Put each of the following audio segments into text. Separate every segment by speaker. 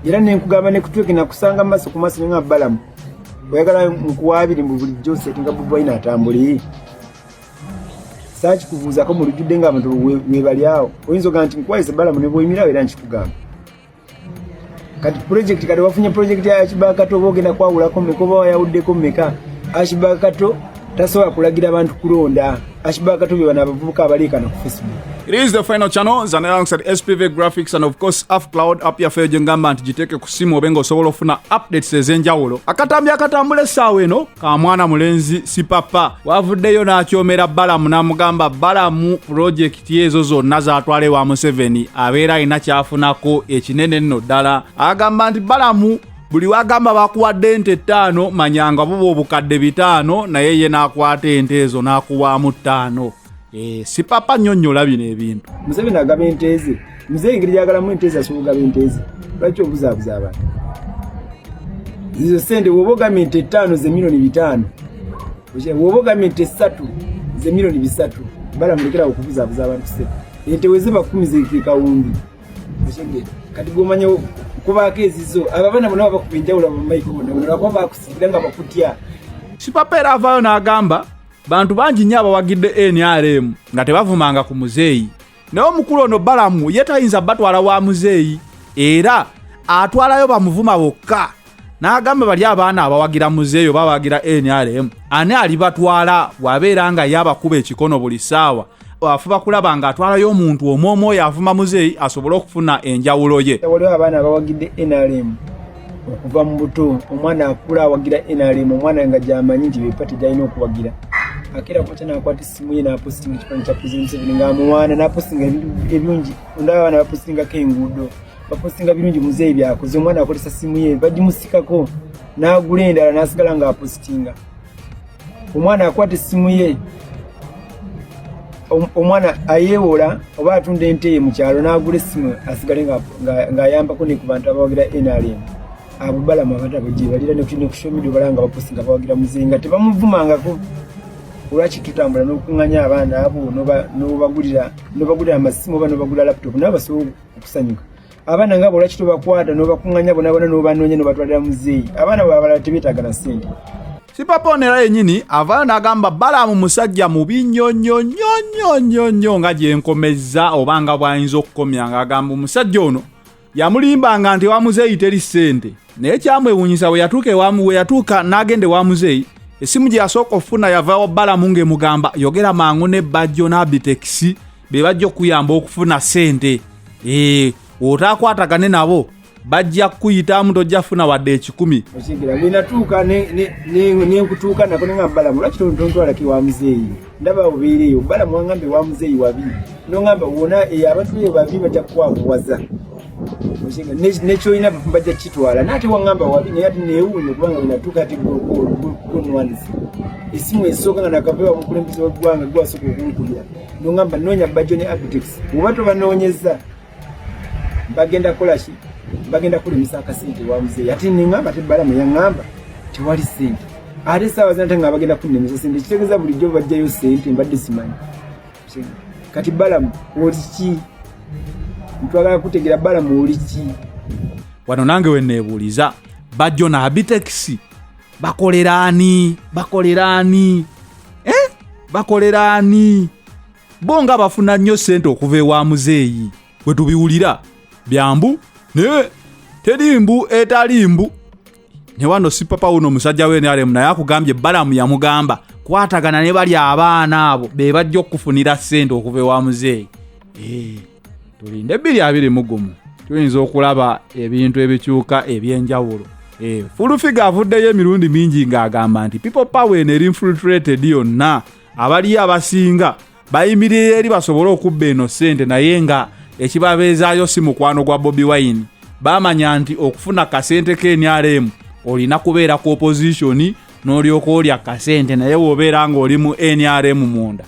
Speaker 1: era nenkugamba ne kutweke nakusanga maso ku maso nga Balamu oyagala nkuwabiri mu buli Joseph nga Bobi Wine atambuli sachi kuvuza ko mu lujudde nga abantu webali awo oyinza ganti nkwaize Balamu ne boyimira era nkikugamba kati project kati wafunye project ya Kibakato bogenda kwawula ko mekoba yawudde ko meka Kibakato tasobola kulagira abantu kulonda Kibakato bye bana abavubuka abalekana ku Facebook.
Speaker 2: It is the final channel zana alongside SPV Graphics and of course Afcloud up ya fejo ngamba ntijiteke kusimu obengo osobola ofuna updates ezenjawulo akatambule sawa eno ka mwana mulenzi si papa wavuddeyo n'akyomera Balamu n'amugamba Balamu project yezo zonna zatwale wa Museveni abeera ina kyafunako ekinene nno ddala agamba nti Balamu buli wagamba bakuwadde ente 5 manyanga bubo obukadde 5 naye ye n'akwata ente ezo n'akuwaamu 5. Si papa nnyonnyola bino ebintu.
Speaker 1: Museveni agaba ente ze. Muzeeyi ngeri yagalamu ente ze asobola okugaba ente ze. Lwaki obuzaabuza abantu? Izo sente wobogama ente 5 ze milioni 5. Wobogama ente 3 ze milioni 3. Balamu lekera okubuzaabuza abantu se. Ente weziba 10 ze kawumbi. Kati gomanya kubaako ezizo ababana bonna bakubenjawula mu maiko bonna kwa bakusigira nga bakutya.
Speaker 2: Si papa era avaayo n'agamba bantu bangi nnyo abawagidde NRM nga tebavumanga ku Muzeeyi naye omukulu ono Balamu ye tayinza batwala wa Muzeeyi era atwalayo bamuvuma bokka n'agamba bali abaana abawagira Muzeeyi oba bawagira NRM ani alibatwala bw'abeera nga yabakuba ekikono buli ssaawa afuba kulaba nga atwalayo omuntu omwomu oyo avuma Muzeeyi asobole okufuna enjawulo ye.
Speaker 1: Waliwo abaana abawagidde NRM okuva mu buto omwana akula awagira NRM omwana nga gyamanyi nti bepati gyalina okuwagira akira kocha nakwata simu ye napostinga kifanyi kya President Museveni nga muwana napostinga ebirungi ndaba abana bapostinga kengudo bapostinga birungi Muzeeyi byakoze omwana akolesa simu ye bagimusikako n'agula endala n'asigala nga apostinga omwana akwata simu ye omwana ayewola oba atunda ente ye mu kyalo n'agula simu asigale nga ayambako ne ku bantu abawagira NRM abo Balamu abatabo gye balira ne ku social media balanga bapostinga bawagira Muzeeyi nga tebamuvumangako olwaki tutambula n'okunganya abaana abo n'obagulira amasimu oba n'obagulira laptop n'abasobola okusanyuka abaana ngabo olwaki tobakwata n'obakunganya bona n'obanoonya n'obatwalira Muzeeyi abaana bw'abalala tebeetaaga na ssente.
Speaker 2: Si papa onera yennyini avaayo n'agamba Balamu musajja mubi nnyo nga gyenkomezza oba nga bw'ayinza okukomya ng'agamba omusajja ono yamulimbanga nti wa Muzeeyi teri ssente naye kyamwewuunyisa we yatuuka n'agende wa Muzeeyi esimu gye yasooka okufuna yavaawo Balamu ng'emugamba yogera mangu ne Bajjo n'Abitex be bajja okuyamba okufuna ssente otaakwatagane nabo bajja kuyitamu tojja funa wadde 10.
Speaker 1: Okigira linatuuka nenkutuuka nako nga Balamu lwaki tontwala ki wa Muzeeyi ndaba obeereyo Balamu wangambe wa Muzeeyi wabi nongamba wona abantu be babi bajja kukwakuwaza nekyoyina bajja kitwala nate wangamba wabi naye ati neewuunye kubanga linatuuka ati gonwanisi esimu esooka nga nakapewa mukulembeze w'eggwanga gwasooka okunkubira nongamba noonya Bajjo ne Abitex oba tobanoonyeza bagenda kolaki bagenda kulemesa akasente wa Muzeeyi ati nengamba ate Balamu yaŋŋamba tewali ssente ate essaawa zinate nga bagenda kulemesa ssente kitegeeza bulijjo bajjayo ssente mbadde simanyi kati Balamu oli ki ntwagala kutegera Balamu oli ki
Speaker 2: wano nange we neebuuliza Bajjo na Abitex bakolera ani bo nga bafuna nnyo ssente okuva ewa Muzeeyi bwe tubiwulira byambu naye teri mbu etali mbu ne wano si papa uno musajja we NRM naye akugambye Balamu yamugamba kwatagana ne bali abaana abo be bajja okufunira ssente okuva ewa Muzeeyi. Tulinde 221 tuyinza okulaba ebintu ebikyuka ebyenjawulo. Fulufiga avuddeyo emirundi mingi ng'agamba nti people power eri infiltrated yonna abali abasinga bayimirira eri basobole okubba eno ssente naye nga ekibabeezaayo si mukwano gwa Bobi Wine bamanya nti okufuna kasente k'NRM olina kubeera ku opposition n'olyoka olya kasente naye wobeera ng'oli mu NRM munda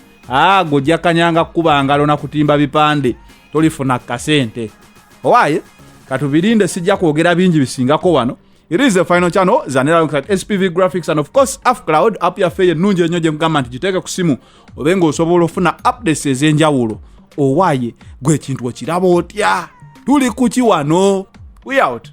Speaker 2: gojja kanyanga kukuba ngalo na kutimba bipande tolifuna kasente owaye katubirinde sijja kwogera bingi bisingako wano. It is the final channel zanera alongside SPV Graphics and of course Afcloud up ya feye nungi ennyo gye mugamba nti giteeke ku simu obenga osobola ofuna updates ez'enjawulo. Owaye gwe ekintu okiraba otya tuli kuki wano we out.